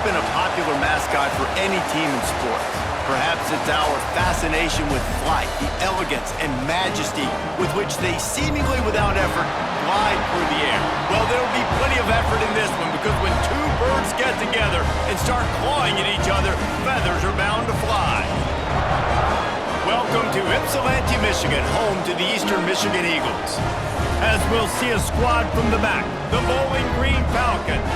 been a popular mascot for any team in sports. Perhaps it's our fascination with flight, the elegance and majesty with which they seemingly without effort glide through the air. Well, there'll be plenty of effort in this one because when two birds get together and start clawing at each other, feathers are bound to fly. Welcome to Ypsilanti, Michigan, home to the Eastern Michigan Eagles. As we'll see a squad from the back, the Bowling Green Falcons.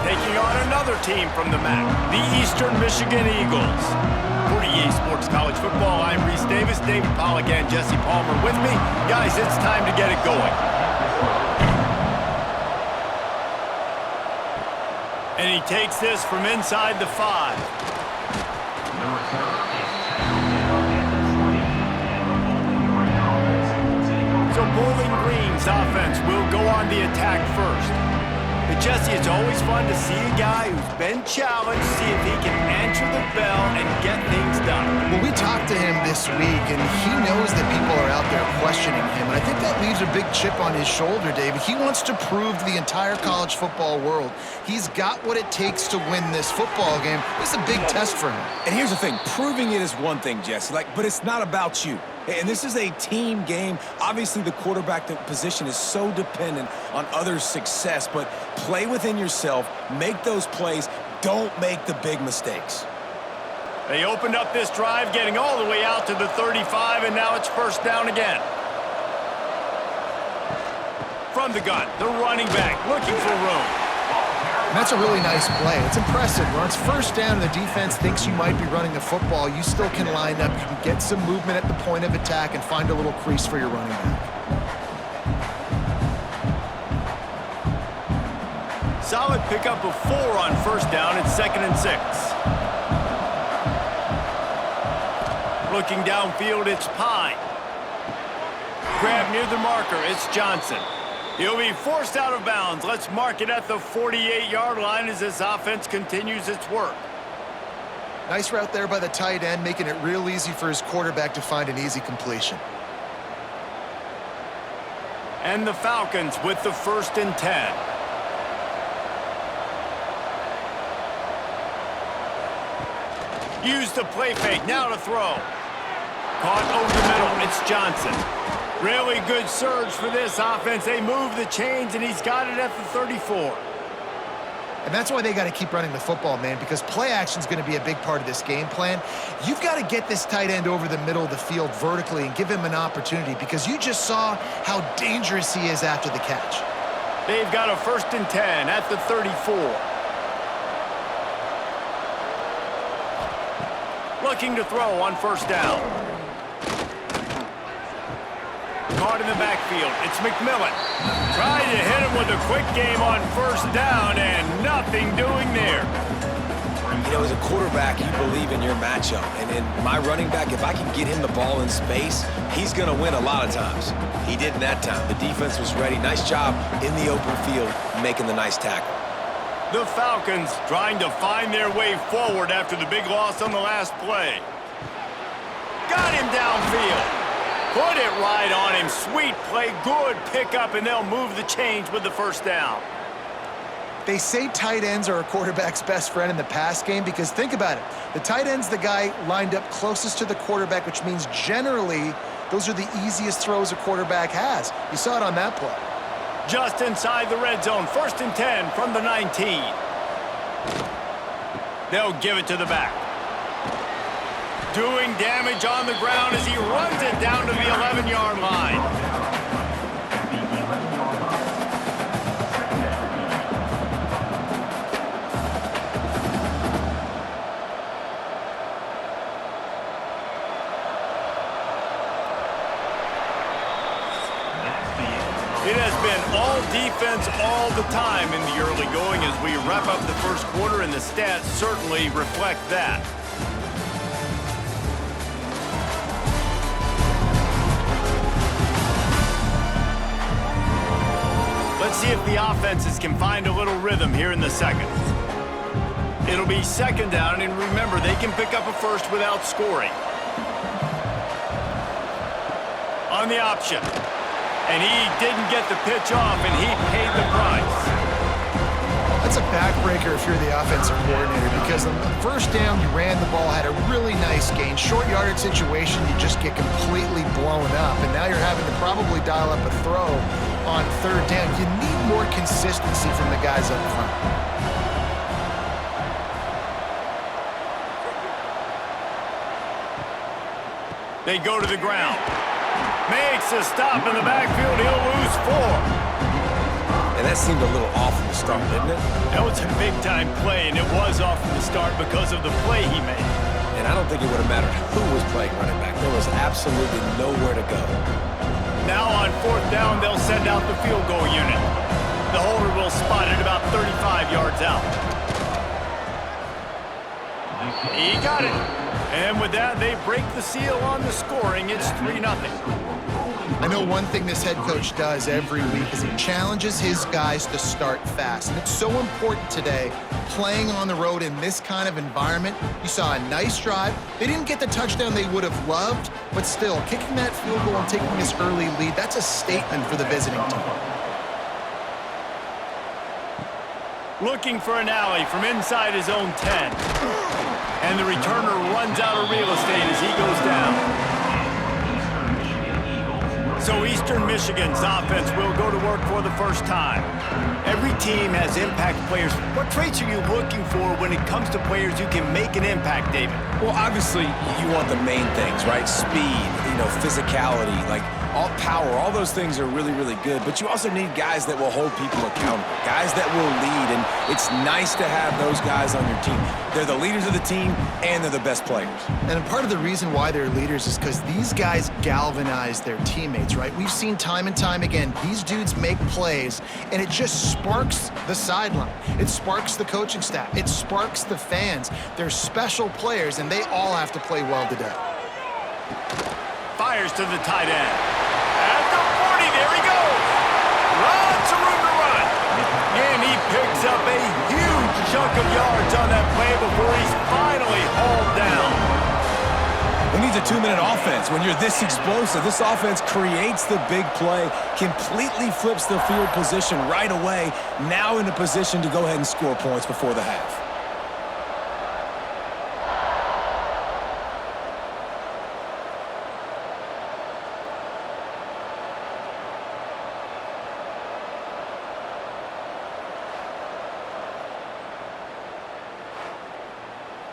Taking on another team from the MAC, the Eastern Michigan Eagles. For EA Sports College Football, I'm Reese Davis, David Pollack, and Jesse Palmer with me. Guys, it's time to get it going. And he takes this from inside the 5. So Bowling Green's offense will go on the attack first. But Jesse, it's always fun to see a guy who's been challenged, see if he can answer the bell and get things done. Well, we talked to him this week, and he knows that people are out there questioning him. And I think that leaves a big chip on his shoulder, David. He wants to prove to the entire college football world he's got what it takes to win this football game. This is a big test for him. And here's the thing. Proving it is one thing, Jesse, but it's not about you. And this is a team game. Obviously, the quarterback position is so dependent on others' success, but play within yourself, make those plays, don't make the big mistakes. They opened up this drive, getting all the way out to the 35, and now it's first down again. From the gun, the running back looking for room. And that's a really nice play. It's impressive. When it's first down and the defense thinks you might be running the football, you still can line up. You can get some movement at the point of attack and find a little crease for your running back. Solid pickup of 4 on first down and 2nd and 6. Looking downfield, it's Pine. Grab near the marker, it's Johnson. He'll be forced out of bounds. Let's mark it at the 48-yard line as this offense continues its work. Nice route there by the tight end, making it real easy for his quarterback to find an easy completion. And the Falcons with the 1st and 10. Use the play fake, now to throw. Caught over the middle, it's Johnson. Really good surge for this offense. They move the chains, and he's got it at the 34. And that's why they got to keep running the football, man, because play action is going to be a big part of this game plan. You've got to get this tight end over the middle of the field vertically and give him an opportunity, because you just saw how dangerous he is after the catch. They've got a 1st and 10 at the 34. Looking to throw on first down. Caught in the backfield, it's McMillan. Trying to hit him with a quick game on first down, and nothing doing there. You know, as a quarterback, you believe in your matchup. And in my running back, if I can get him the ball in space, he's going to win a lot of times. He didn't that time. The defense was ready. Nice job in the open field, making the nice tackle. The Falcons trying to find their way forward after the big loss on the last play. Got him downfield. Put it right on him. Sweet play, good pickup, and they'll move the chains with the first down. They say tight ends are a quarterback's best friend in the pass game because think about it. The tight end's the guy lined up closest to the quarterback, which means generally those are the easiest throws a quarterback has. You saw it on that play. Just inside the red zone, 1st and 10 from the 19. They'll give it to the back. Doing damage on the ground as he runs it down to the 11-yard line. It has been all defense all the time in the early going as we wrap up the first quarter, and the stats certainly reflect that. Let's see if the offenses can find a little rhythm here in the second. It'll be 2nd down, and remember, they can pick up a first without scoring. On the option. And he didn't get the pitch off, and he paid the price. That's a backbreaker if you're the offensive coordinator, because on the first down, you ran the ball, had a really nice gain. Short yardage situation, you just get completely blown up, and now you're having to probably dial up a throw on third down. You need more consistency from the guys up front. They go to the ground. Makes a stop in the backfield. He'll lose 4. And that seemed a little off from the start, didn't it? That was a big-time play, and it was off from the start because of the play he made. And I don't think it would have mattered who was playing running back. There was absolutely nowhere to go. Now on fourth down, they'll send out the field goal unit. The holder will spot it about 35 yards out. He got it. And with that, they break the seal on the scoring. It's 3-0. I know one thing this head coach does every week is he challenges his guys to start fast. And it's so important today, playing on the road in this kind of environment. You saw a nice drive. They didn't get the touchdown they would have loved, but still, kicking that field goal and taking this early lead, that's a statement for the visiting team. Looking for an alley from inside his own 10. And the returner runs out of real estate as he goes down. So Eastern Michigan's offense will go to work for the first time. Every team has impact players. What traits are you looking for when it comes to players who can make an impact, David? Well, obviously, you want the main things, right? Speed, physicality, like all power, all those things are really, really good. But you also need guys that will hold people accountable, guys that will lead. And it's nice to have those guys on your team. They're the leaders of the team, and they're the best players. And part of the reason why they're leaders is because these guys galvanize their teammates, right? We've seen time and time again, these dudes make plays, and it just sparks the sideline. It sparks the coaching staff. It sparks the fans. They're special players, and they all have to play well today. Fires to the tight end. At the 40, there he goes. Lots of room to run. And he picks up a huge chunk of yards on that play before he's finally hauled down. Who needs a 2-minute offense when you're this explosive? This offense creates the big play, completely flips the field position right away, now in a position to go ahead and score points before the half.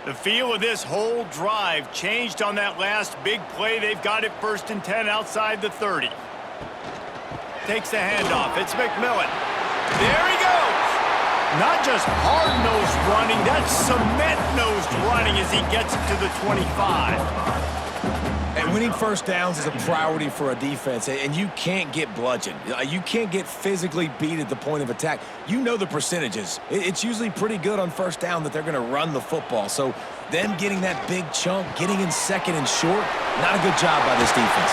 The feel of this whole drive changed on that last big play. They've got it 1st and 10 outside the 30. Takes the handoff. It's McMillan. There he goes. Not just hard-nosed running, that's cement-nosed running as he gets it to the 25. And winning first downs is a priority for a defense, and you can't get bludgeoned. You can't get physically beat at the point of attack. You know the percentages. It's usually pretty good on first down that they're going to run the football. So them getting that big chunk, getting in second and short, not a good job by this defense.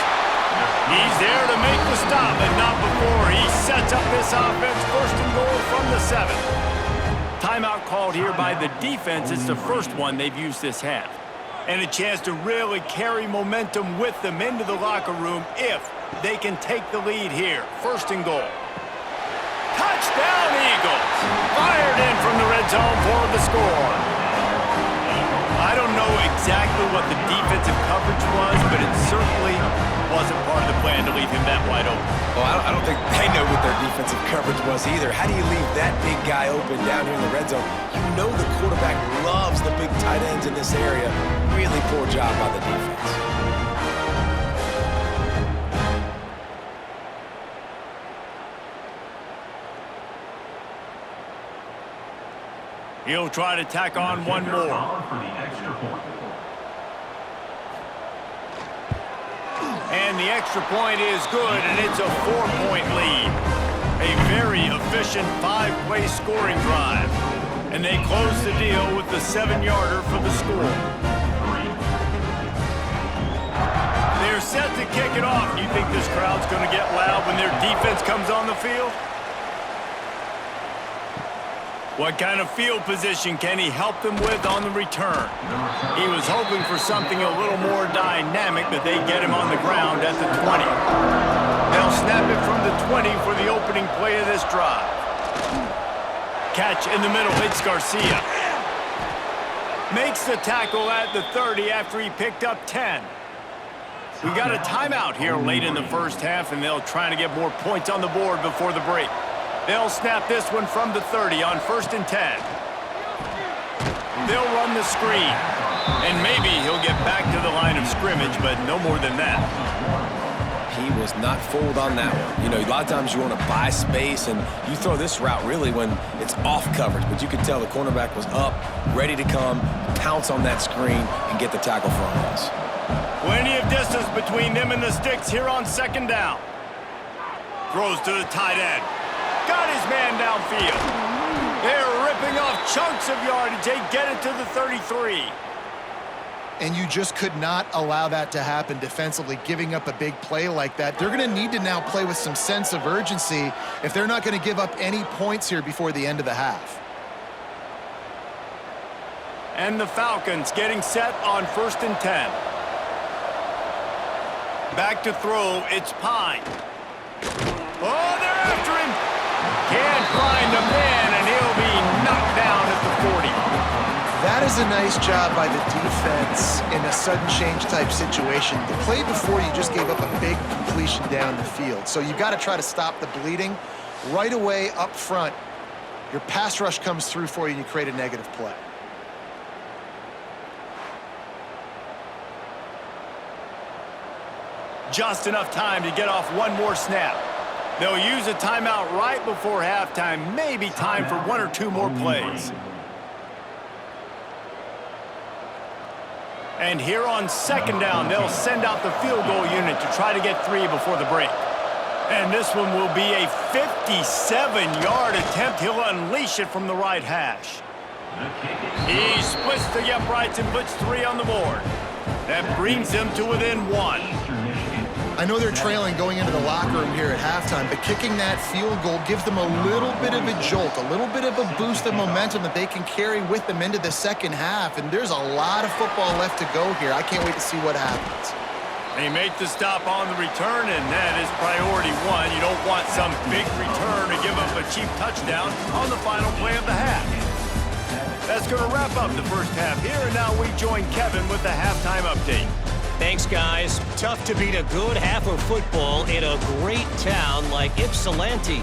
He's there to make the stop, but not before. He sets up this offense 1st and goal from the 7. Timeout called here by the defense. It's the first one they've used this half. And a chance to really carry momentum with them into the locker room if they can take the lead here. 1st and goal. Touchdown, Eagles! Fired in from the red zone for the score. I don't know exactly what the defensive coverage was, but it certainly wasn't part of the plan to leave him that wide open. Well, I don't think they know what their defensive coverage was either. How do you leave that big guy open down here in the red zone? You know the quarterback loves the big tight ends in this area. Really poor job by the defense. He'll try to tack on one more. And the extra point is good, and it's a 4-point lead. A very efficient 5-play scoring drive. And they close the deal with the 7-yarder for the score. They're set to kick it off. You think this crowd's going to get loud when their defense comes on the field? What kind of field position can he help them with on the return? He was hoping for something a little more dynamic, but they get him on the ground at the 20. They'll snap it from the 20 for the opening play of this drive. Catch in the middle, hits Garcia. Makes the tackle at the 30 after he picked up 10. We got a timeout here late in the first half, and they'll try to get more points on the board before the break. They'll snap this one from the 30 on 1st and 10. They'll run the screen, and maybe he'll get back to the line of scrimmage, but no more than that. He was not fooled on that one. You know, a lot of times you want to buy space, and you throw this route really when it's off coverage, but you could tell the cornerback was up, ready to come, pounce on that screen, and get the tackle for a loss. Plenty of distance between them and the sticks here on 2nd down. Throws to the tight end. Got his man downfield. They're ripping off chunks of yardage. They get it to the 33. And you just could not allow that to happen defensively, giving up a big play like that. They're going to need to now play with some sense of urgency if they're not going to give up any points here before the end of the half. And the Falcons getting set on 1st and 10. Back to throw, it's Pine. Oh, they're after him. Can't find a man, and he'll be knocked down at the 40. That is a nice job by the defense in a sudden change type situation. The play before, you just gave up a big completion down the field. So you got to try to stop the bleeding right away up front. Your pass rush comes through for you and you create a negative play. Just enough time to get off one more snap. They'll use a timeout right before halftime. Maybe time for 1 or 2 more plays. And here on 2nd down, they'll send out the field goal unit to try to get 3 before the break. And this one will be a 57-yard attempt. He'll unleash it from the right hash. He splits the uprights and puts 3 on the board. That brings them to within 1. I know they're trailing going into the locker room here at halftime, but kicking that field goal gives them a little bit of a jolt, a little bit of a boost of momentum that they can carry with them into the second half, and there's a lot of football left to go here. I can't wait to see what happens. They make the stop on the return, and that is priority 1. You don't want some big return to give up a cheap touchdown on the final play of the half. That's going to wrap up the first half here, and now we join Kevin with the halftime update. Thanks, guys. Tough to beat a good half of football in a great town like Ypsilanti.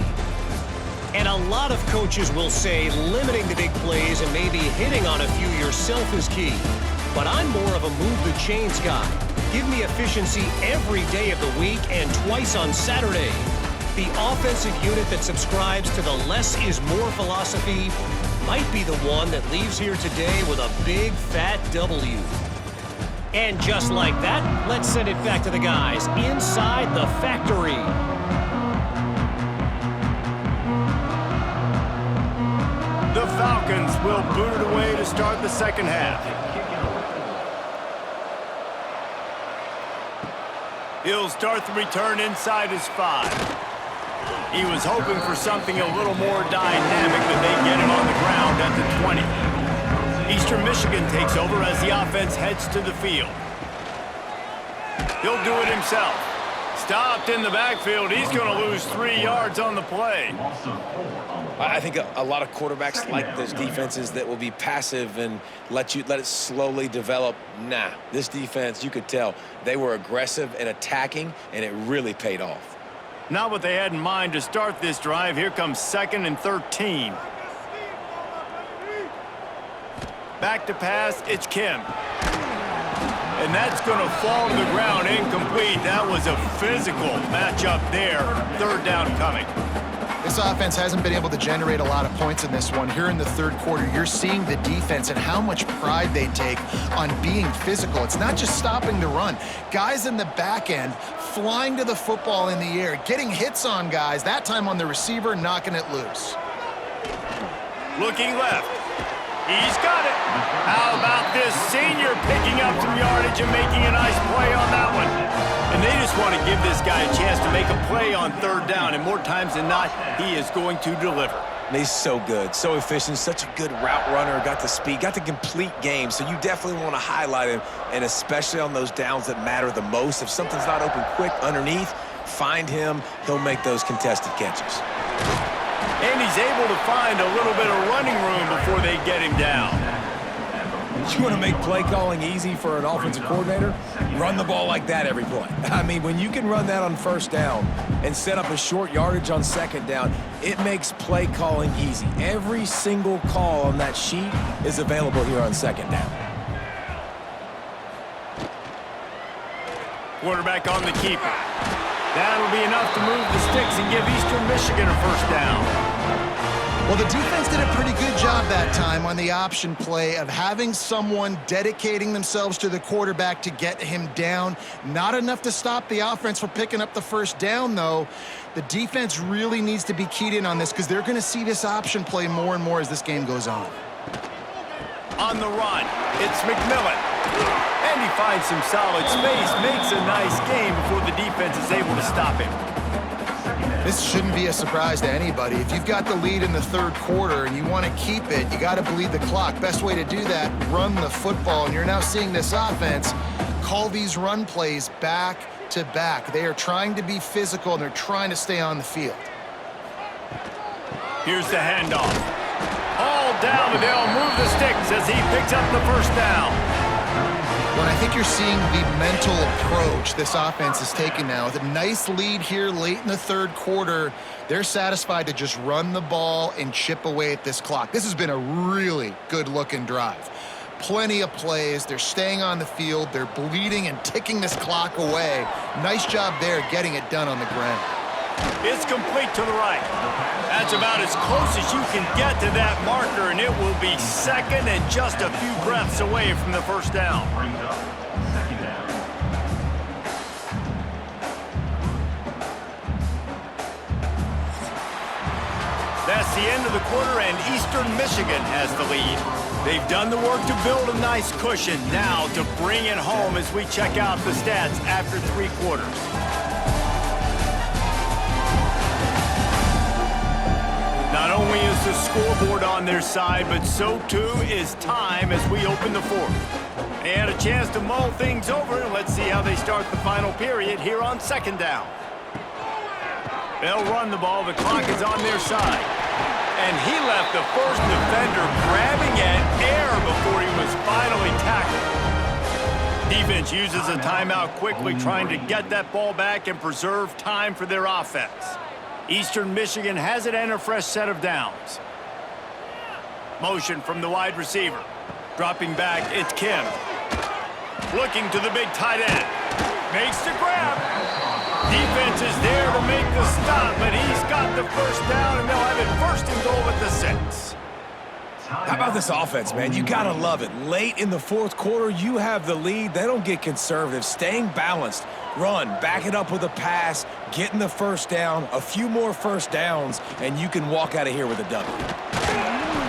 And a lot of coaches will say limiting the big plays and maybe hitting on a few yourself is key. But I'm more of a move the chains guy. Give me efficiency every day of the week and twice on Saturday. The offensive unit that subscribes to the less is more philosophy might be the one that leaves here today with a big fat W. And just like that, let's send it back to the guys inside the factory. The Falcons will boot it away to start the second half. He'll start the return inside his 5. He was hoping for something a little more dynamic, but they get him on the ground at the 20. Eastern Michigan takes over as the offense heads to the field. He'll do it himself. Stopped in the backfield. He's going to lose 3 yards on the play. I think a lot of quarterbacks like those defenses that will be passive and let it slowly develop. Nah, this defense, you could tell, they were aggressive and attacking, and it really paid off. Not what they had in mind to start this drive. Here comes 2nd and 13. Back to pass, it's Kim. And that's going to fall to the ground incomplete. That was a physical matchup there. 3rd down coming. This offense hasn't been able to generate a lot of points in this one. Here in the 3rd quarter, you're seeing the defense and how much pride they take on being physical. It's not just stopping the run. Guys in the back end flying to the football in the air, getting hits on guys, that time on the receiver, knocking it loose. Looking left. He's got it. How about this senior picking up some yardage and making a nice play on that one? And they just want to give this guy a chance to make a play on 3rd down, and more times than not, he is going to deliver. He's so good, so efficient, such a good route runner, got the speed, got the complete game, so you definitely want to highlight him, and especially on those downs that matter the most. If something's not open quick underneath, find him, he'll make those contested catches. And he's able to find a little bit of running room before they get him down. You want to make play calling easy for an offensive coordinator? Run the ball like that every play. I mean, when you can run that on first down and set up a short yardage on second down, it makes play calling easy. Every single call on that sheet is available here on second down. Quarterback on the keeper. That'll be enough to move the sticks and give Eastern Michigan a first down. Well, the defense did a pretty good job that time on the option play of having someone dedicating themselves to the quarterback to get him down. Not enough to stop the offense from picking up the first down, though. The defense really needs to be keyed in on this because they're going to see this option play more and more as this game goes on. On the run, it's McMillan. And he finds some solid space, makes a nice game before the defense is able to stop him. This shouldn't be a surprise to anybody. If you've got the lead in the third quarter and you want to keep it, you got to bleed the clock. Best way to do that, run the football. And you're now seeing this offense call these run plays back to back. They are trying to be physical, and they're trying to stay on the field. Here's the handoff. All down, but they'll move the sticks as he picks up the first down. Well, I think you're seeing the mental approach this offense is taking now. With a nice lead here late in the third quarter, they're satisfied to just run the ball and chip away at this clock. This has been a really good-looking drive. Plenty of plays. They're staying on the field. They're bleeding and ticking this clock away. Nice job there getting it done on the ground. It's complete to the right. That's about as close as you can get to that marker, and it will be second and just a few breaths away from the first down. That's the end of the quarter, and Eastern Michigan has the lead. They've done the work to build a nice cushion. Now to bring it home as we check out the stats after three quarters. Not only is the scoreboard on their side, but so too is time as we open the fourth. They had a chance to mull things over, and let's see how they start the final period here on second down. They'll run the ball. The clock is on their side. And he left the first defender grabbing at air before he was finally tackled. Defense uses a timeout quickly, trying to get that ball back and preserve time for their offense. Eastern Michigan has it and a fresh set of downs. Motion from the wide receiver. Dropping back, it's Kim. Looking to the big tight end. Makes the grab. Defense is there to make the stop, but he's got the first down, and they'll have it first and goal at the 6. How about this offense, man? You got to love it. Late in the fourth quarter, you have the lead. They don't get conservative. Staying balanced. Run, back it up with a pass, getting the first down, a few more first downs, and you can walk out of here with a W.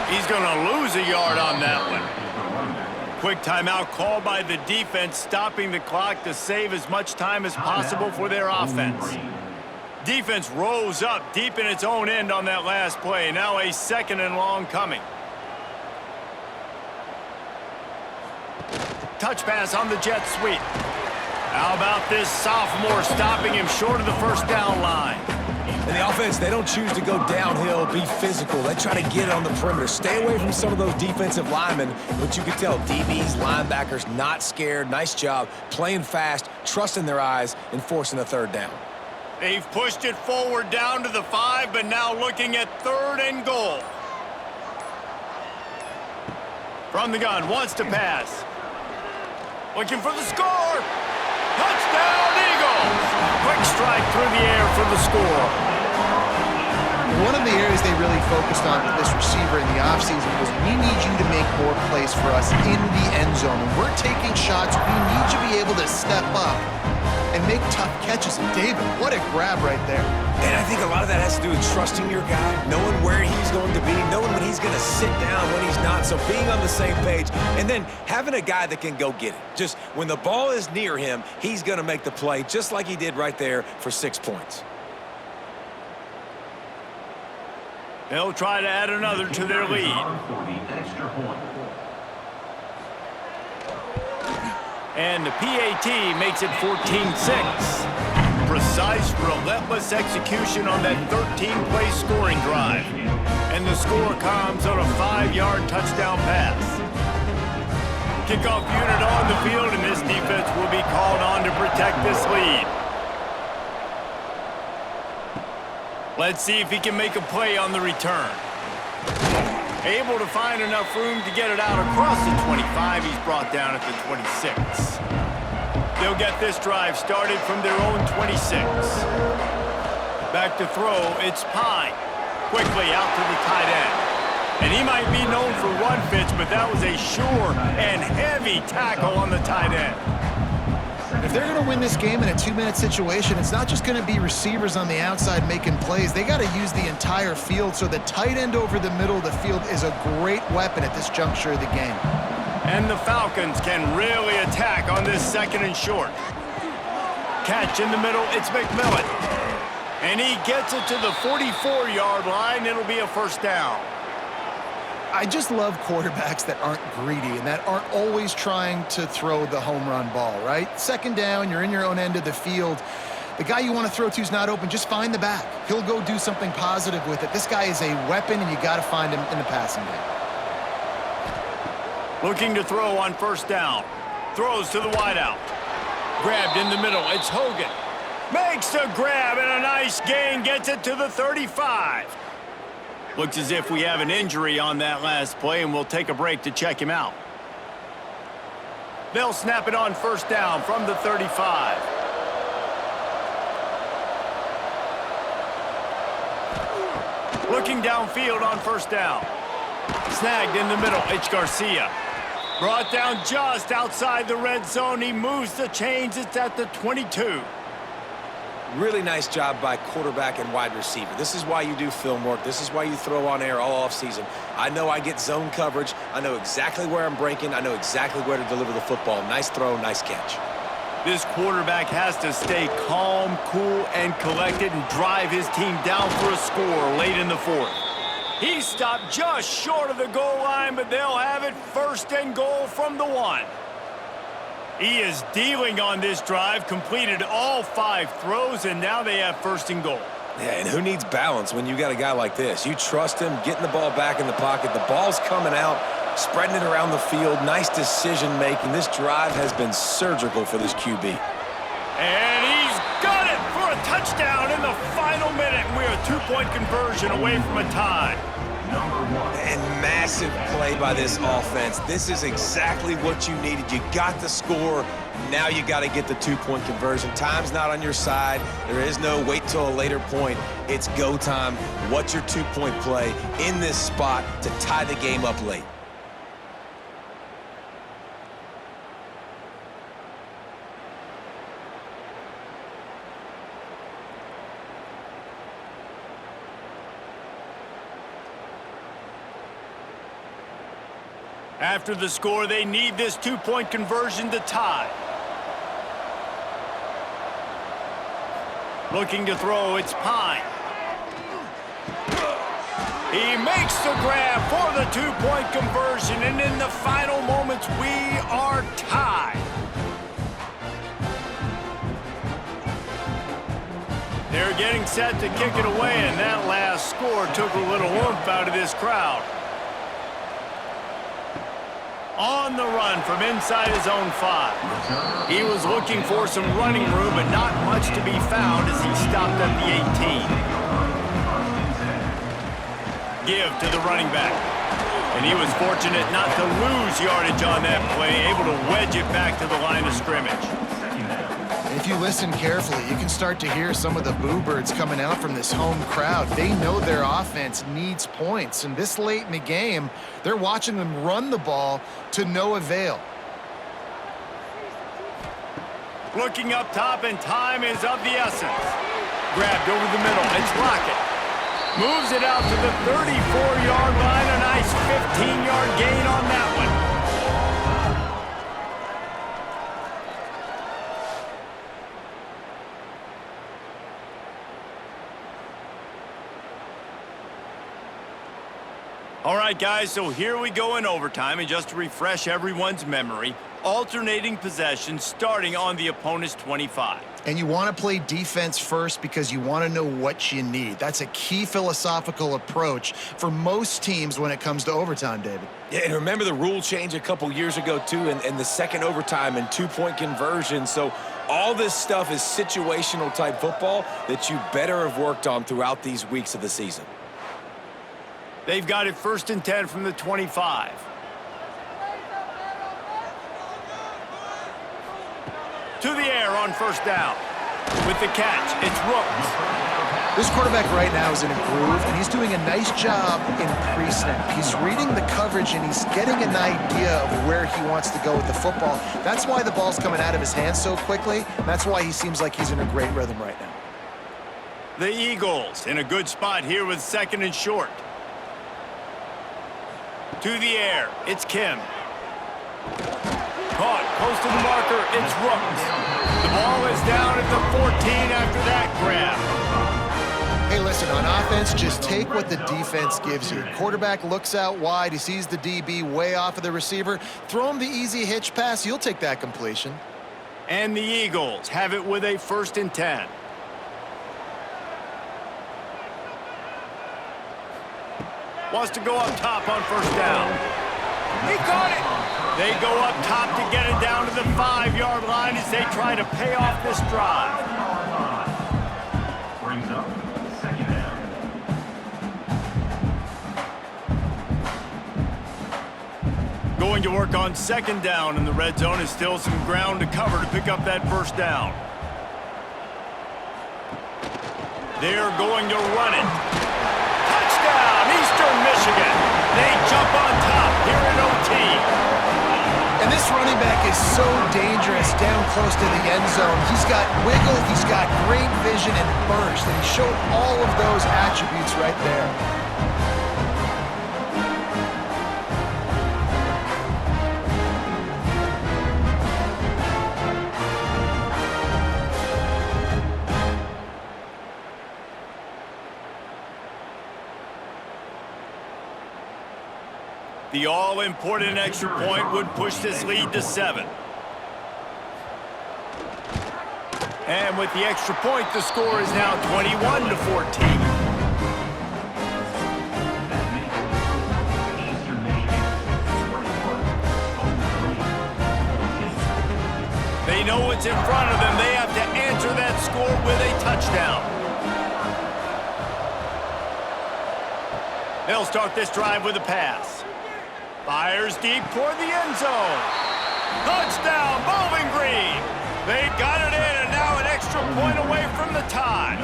He's going to lose a yard on that one. Quick timeout called by the defense, stopping the clock to save as much time as possible for their offense. Defense rose up deep in its own end on that last play. Now a second and long coming. Touch pass on the jet sweep. How about this sophomore stopping him short of the first down line? And the offense, they don't choose to go downhill, be physical. They try to get it on the perimeter. Stay away from some of those defensive linemen, but you can tell DBs, linebackers, not scared. Nice job playing fast, trusting their eyes, and forcing a third down. They've pushed it forward down to the 5, but now looking at third and goal. From the gun, wants to pass. Looking for the score. Touchdown, Eagles! Quick strike through the air for the score. One of the areas they really focused on with this receiver in the offseason was we need you to make more plays for us in the end zone. When we're taking shots, we need you to be able to step up and make tough catches. And David, what a grab right there. And I think a lot of that has to do with trusting your guy, knowing where he's going to be, knowing when he's going to sit down, when he's not, so being on the same page, and then having a guy that can go get it. Just when the ball is near him, he's going to make the play, just like he did right there for 6 points. They'll try to add another to their lead. And the PAT makes it 14-6. precise, relentless execution on that 13-play scoring drive. And the score comes on a 5-yard touchdown pass. Kickoff unit on the field, and this defense will be called on to protect this lead. Let's see if he can make a play on the return. Able to find enough room to get it out across the 25. He's brought down at the 26. They'll get this drive started from their own 26. Back to throw, it's Pine. Quickly out to the tight end. And he might be known for run fits, but that was a sure and heavy tackle on the tight end. If they're going to win this game in a 2-minute situation, it's not just going to be receivers on the outside making plays. They got to use the entire field, so the tight end over the middle of the field is a great weapon at this juncture of the game. And the Falcons can really attack on this 2nd and short. Catch in the middle, it's McMillan. And he gets it to the 44-yard line. It'll be a first down. I just love quarterbacks that aren't greedy and that aren't always trying to throw the home run ball, right? 2nd down, you're in your own end of the field. The guy you want to throw to is not open. Just find the back. He'll go do something positive with it. This guy is a weapon, and you got to find him in the passing game. Looking to throw on first down. Throws to the wideout. Grabbed in the middle. It's Hogan. Makes the grab, and a nice gain. Gets it to the 35. Looks as if we have an injury on that last play, and we'll take a break to check him out. They'll snap it on first down from the 35. Looking downfield on first down. Snagged in the middle, it's Garcia. Brought down just outside the red zone. He moves the chains. It's at the 22. Really nice job by quarterback and wide receiver. This is why you do film work. This is why you throw on air all offseason. I know I get zone coverage. I know exactly where I'm breaking. I know exactly where to deliver the football. Nice throw, nice catch. This quarterback has to stay calm, cool, and collected and drive his team down for a score late in the 4th. He stopped just short of the goal line, but they'll have it 1st and goal from the 1. He is dealing on this drive, completed all 5 throws, and now they have 1st and goal. Yeah, and who needs balance when you got a guy like this? You trust him, getting the ball back in the pocket. The ball's coming out, spreading it around the field. Nice decision-making. This drive has been surgical for this QB. And he's got it for a touchdown in the final minute. We're a 2-point conversion away from a tie. And massive play by this offense. This is exactly what you needed. You got the score. Now you got to get the 2-point conversion. Time's not on your side. There is no wait till a later point. It's go time. What's your 2-point play in this spot to tie the game up late? After the score, they need this 2-point conversion to tie. Looking to throw, it's Pine. He makes the grab for the 2-point conversion, and in the final moments, we are tied. They're getting set to kick it away, and that last score took a little oomph out of this crowd. On the run from inside his own 5. He was looking for some running room, but not much to be found as he stopped at the 18. Give to the running back. And he was fortunate not to lose yardage on that play, able to wedge it back to the line of scrimmage. If you listen carefully, you can start to hear some of the boo birds coming out from this home crowd. They know their offense needs points, and this late in the game, they're watching them run the ball to no avail. Looking up top, and time is of the essence. Grabbed over the middle, it's Lockett. Moves it out to the 34-yard line, a nice 15-yard gain on that one. All right, guys, so here we go in overtime, and just to refresh everyone's memory, alternating possession starting on the opponent's 25. And you want to play defense first because you want to know what you need. That's a key philosophical approach for most teams when it comes to overtime, David. Yeah, and remember the rule change a couple years ago, too, and the second overtime and two-point conversion. So all this stuff is situational-type football that you better have worked on throughout these weeks of the season. They've got it 1st and 10 from the 25. To the air on 1st down. With the catch, it's Rooks. This quarterback right now is in a groove, and he's doing a nice job in pre-snap. He's reading the coverage, and he's getting an idea of where he wants to go with the football. That's why the ball's coming out of his hands so quickly. That's why he seems like he's in a great rhythm right now. The Eagles in a good spot here with 2nd and short. To the air, it's Kim. Caught, close to the marker, it's Rooks. The ball is down at the 14 after that grab. Hey, listen, on offense, just take what the defense gives you. Quarterback looks out wide, he sees the DB way off of the receiver. Throw him the easy hitch pass, you'll take that completion. And the Eagles have it with a 1st and 10. Wants to go up top on 1st down. He caught it! They go up top to get it down to the 5-yard line as they try to pay off this drive. Brings up 2nd down. Going to work on 2nd down in the red zone is still some ground to cover to pick up that 1st down. They're going to run it. Touchdown, Eastern Michigan. They jump on top here in OT. And this running back is so dangerous down close to the end zone. He's got wiggle, he's got great vision and burst, and he showed all of those attributes right there. The all-important extra point would push this lead to 7. And with the extra point, the score is now 21-14. They know what's in front of them. They have to answer that score with a touchdown. They'll start this drive with a pass. Fires deep toward the end zone. Touchdown, Bowling Green. They've got it in, and now an extra point away from the tie.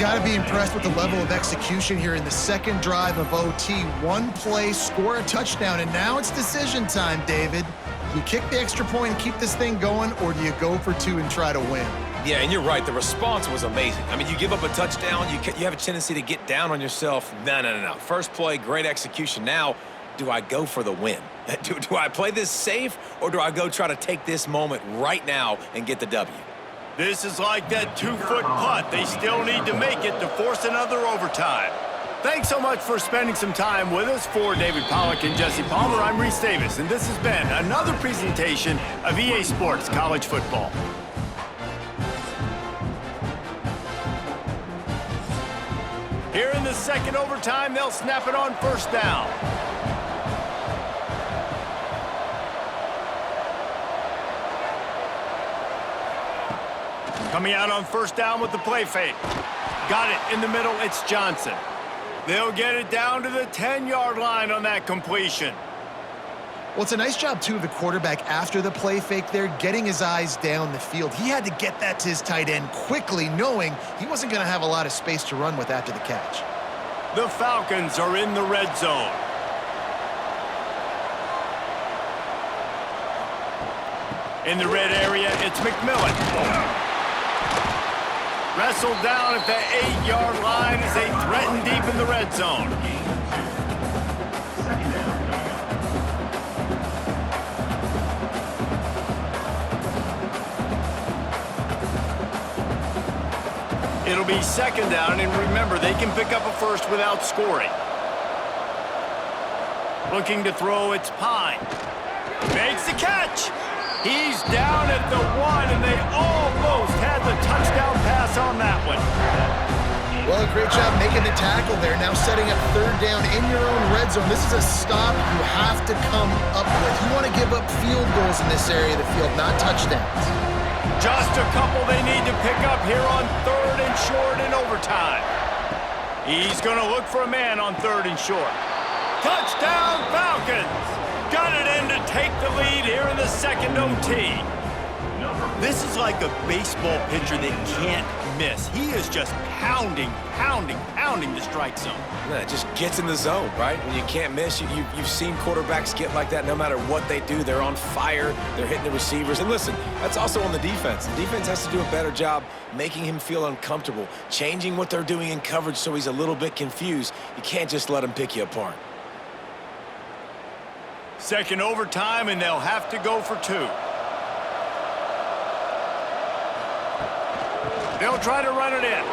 Got to be impressed with the level of execution here in the second drive of OT. One play, score a touchdown, and now it's decision time, David. Do you kick the extra point and keep this thing going, or do you go for 2 and try to win? Yeah, and you're right. The response was amazing. I mean, you give up a touchdown, you have a tendency to get down on yourself. No. First play, great execution. Now, do I go for the win? Do I play this safe, or do I go try to take this moment right now and get the W? This is like that 2-foot putt. They still need to make it to force another overtime. Thanks so much for spending some time with us. For David Pollack and Jesse Palmer, I'm Reese Davis, and this has been another presentation of EA Sports College Football. Here in the second overtime, they'll snap it on 1st down. Coming out on 1st down with the play fake. Got it in the middle, it's Johnson. They'll get it down to the 10-yard line on that completion. Well, it's a nice job, too, of the quarterback after the play fake there, getting his eyes down the field. He had to get that to his tight end quickly, knowing he wasn't going to have a lot of space to run with after the catch. The Falcons are in the red zone. In the red area, it's McMillan. Wrestled down at the 8-yard line as they threaten deep in the red zone. It'll be 2nd down, and remember, they can pick up a first without scoring. Looking to throw, it's Pine. Makes the catch. He's down at the 1, and they almost had the touchdown pass on that one. Well, great job making the tackle there. Now setting up third down in your own red zone. This is a stop you have to come up with. You want to give up field goals in this area of the field, not touchdowns. Just a couple they need to pick up here on 3rd and short in overtime. He's going to look for a man on 3rd and short. Touchdown, Falcons! Got it in to take the lead here in the second OT. This is like a baseball pitcher that can't miss. He is just pounding the strike zone. Yeah, it just gets in the zone, right? When you can't miss, you've seen quarterbacks get like that no matter what they do. They're on fire. They're hitting the receivers. And listen, that's also on the defense. The defense has to do a better job making him feel uncomfortable, changing what they're doing in coverage so he's a little bit confused. You can't just let him pick you apart. Second overtime, and they'll have to go for 2. They'll try to run it in.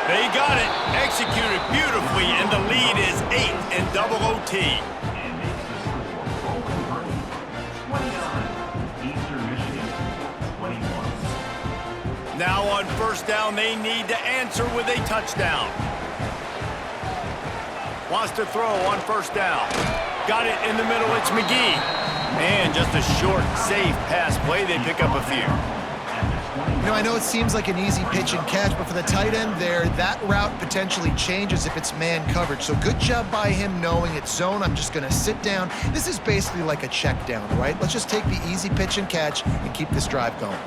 They got it, executed beautifully, and the lead is 8 in double OT. And makes the Super Bowl conversion. 29, Eastern Michigan, 21. Now on first down, they need to answer with a touchdown. Wants to throw on first down. Got it in the middle, it's McGee. And just a short, safe pass play, they pick up a few. You know, I know it seems like an easy pitch and catch, but for the tight end there, that route potentially changes if it's man coverage. So good job by him knowing it's zone. I'm just going to sit down. This is basically like a check down, right? Let's just take the easy pitch and catch and keep this drive going.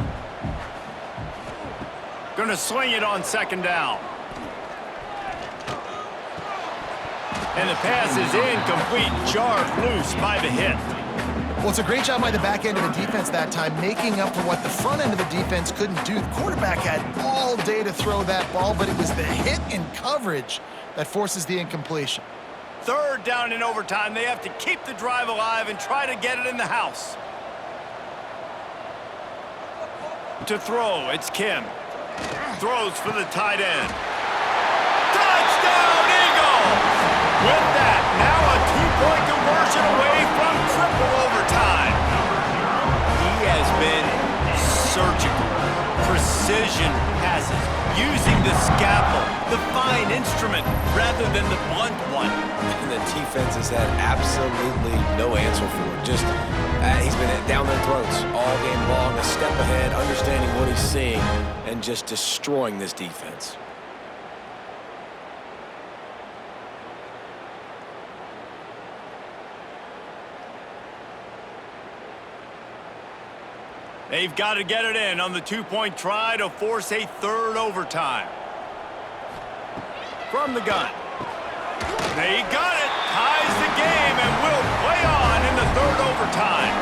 Going to sling it on second down. And the pass is incomplete, jarred loose by the hit. Well, it's a great job by the back end of the defense that time, making up for what the front end of the defense couldn't do. The quarterback had all day to throw that ball, but it was the hit and coverage that forces the incompletion. Third down in overtime. They have to keep the drive alive and try to get it in the house. To throw, it's Kim. Throws for the tight end. Touchdown, Eagles! With that, now a two-point conversion away from triple overtime. He has been surgical, precision passes, using the scalpel, the fine instrument, rather than the blunt one. And the defense has had absolutely no answer for it. Just, he's been down their throats all game long, a step ahead, understanding what he's seeing, and just destroying this defense. They've got to get it in on the two-point try to force a third overtime. From the gun. They got it. Ties the game and will play on in the third overtime.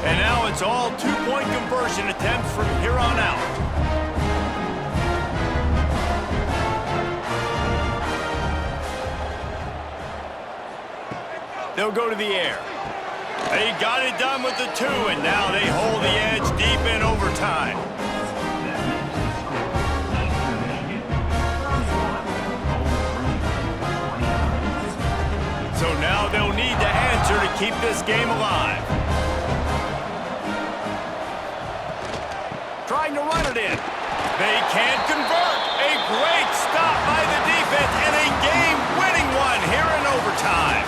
And now it's all two-point conversion attempts from here on out. They'll go to the air. They got it done with the 2, and now they hold the edge deep in overtime. So now they'll need to answer to keep this game alive. Trying to run it in. They can't convert. A great stop by the defense and a game-winning one here in overtime.